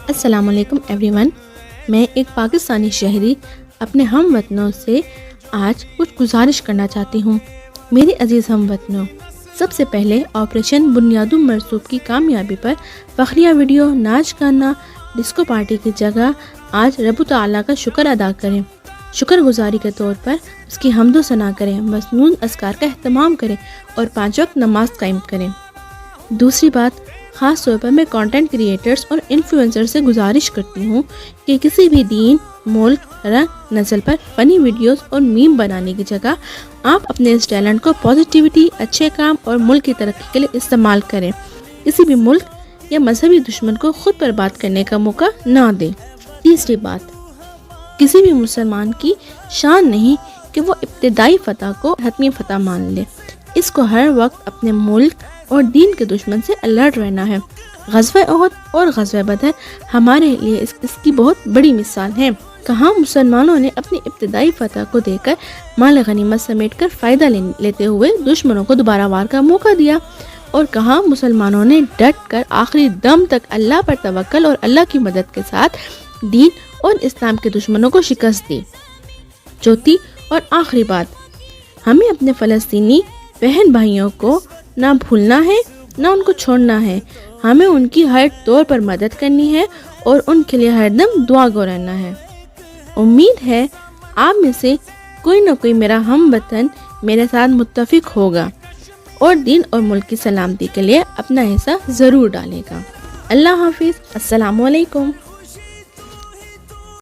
السلام علیکم every one. میں ایک پاکستانی شہری اپنے ہم وطنوں سے آج کچھ گزارش کرنا چاہتی ہوں. میرے عزیز ہم وطنوں، سب سے پہلے آپریشن بنیاد مرصوب کی کامیابی پر فخریہ ویڈیو، ناچ گانا، ڈسکو پارٹی کی جگہ آج رب تعالیٰ کا شکر ادا کریں. شکر گزاری کے طور پر اس کی حمد و ثنا کریں، مسنون اذکار کا اہتمام کریں اور 5 وقت نماز قائم کریں. دوسری بات، خاص طور پر میں کانٹینٹ کریئٹرز اور انفلوئنسر سے گزارش کرتی ہوں کہ کسی بھی دین، ملک، رنگ، نسل پر فنی ویڈیوز اور میم بنانے کی جگہ آپ اپنے اس ٹیلنٹ کو پازیٹیوٹی، اچھے کام اور ملک کی ترقی کے لیے استعمال کریں. کسی بھی ملک یا مذہبی دشمن کو خود برباد کرنے کا موقع نہ دیں. تیسری بات، کسی بھی مسلمان کی شان نہیں کہ وہ ابتدائی فتح کو حتمی فتح مان لے. اس کو ہر وقت اپنے ملک اور دین کے دشمن سے الرٹ رہنا ہے. غزوہ احد اور غزوہ بدر ہمارے لیے اس کی بہت بڑی مثال ہے. کہاں مسلمانوں نے اپنی ابتدائی فتح کو دے کر مال غنیمت سمیٹ کر فائدہ لیتے ہوئے دشمنوں کو دوبارہ وار کا موقع دیا، اور کہاں مسلمانوں نے ڈٹ کر آخری دم تک اللہ پر توکل اور اللہ کی مدد کے ساتھ دین اور اسلام کے دشمنوں کو شکست دی. چوتھی اور آخری بات، ہمیں اپنے فلسطینی بہن بھائیوں کو نہ بھولنا ہے نہ ان کو چھوڑنا ہے. ہمیں ان کی ہر طور پر مدد کرنی ہے اور ان کے لیے ہر دم دعا گو رہنا ہے. امید ہے آپ میں سے کوئی نہ کوئی میرا ہم وطن میرے ساتھ متفق ہوگا اور دین اور ملک کی سلامتی کے لیے اپنا حصہ ضرور ڈالے گا. اللہ حافظ. السلام علیکم.